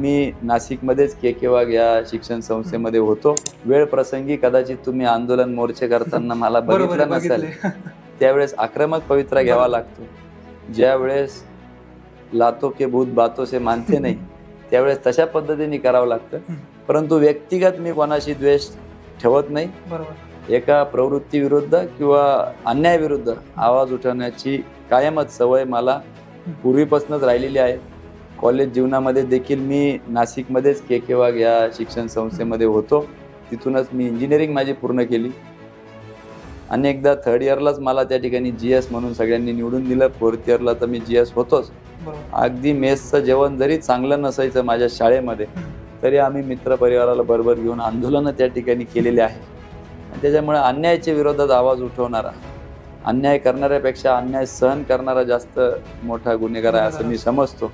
मी नाशिकमध्येच केकेवाग या शिक्षण संस्थेमध्ये होतो. वेळ प्रसंगी कदाचित तुम्ही आंदोलन मोर्चे करताना मला बघितलं नसेल. त्यावेळेस आक्रमक पवित्रा घ्यावा लागतो. ज्यावेळेस लातो के भूत बातों से मानते नाही त्यावेळेस तशा पद्धतीने करावं लागतं. परंतु व्यक्तिगत मी कोणाशी द्वेष ठेवत नाही. एका प्रवृत्तीविरुद्ध किंवा अन्यायाविरुद्ध आवाज उठवण्याची कायमच सवय मला पूर्वीपासूनच राहिलेली आहे. कॉलेज जीवनामध्ये देखील मी नाशिकमध्येच केकेवाग या शिक्षण संस्थेमध्ये होतो. तिथूनच मी इंजिनिअरिंग माझी पूर्ण केली. अनेकदा थर्ड इयरलाच मला त्या ठिकाणी GS म्हणून सगळ्यांनी निवडून दिलं. फोर्थ इयरला तर मी GS होतोच. अगदी मेसचं जेवण जरी चांगलं नसायचं माझ्या शाळेमध्ये तरी आम्ही मित्रपरिवाराला बरोबर घेऊन आंदोलनं त्या ठिकाणी केलेली आहे. त्याच्यामुळे अन्यायाच्या विरोधात आवाज उठवणारा, अन्याय करणाऱ्यापेक्षा अन्याय सहन करणारा जास्त मोठा गुन्हेगार आहे असं मी समजतो.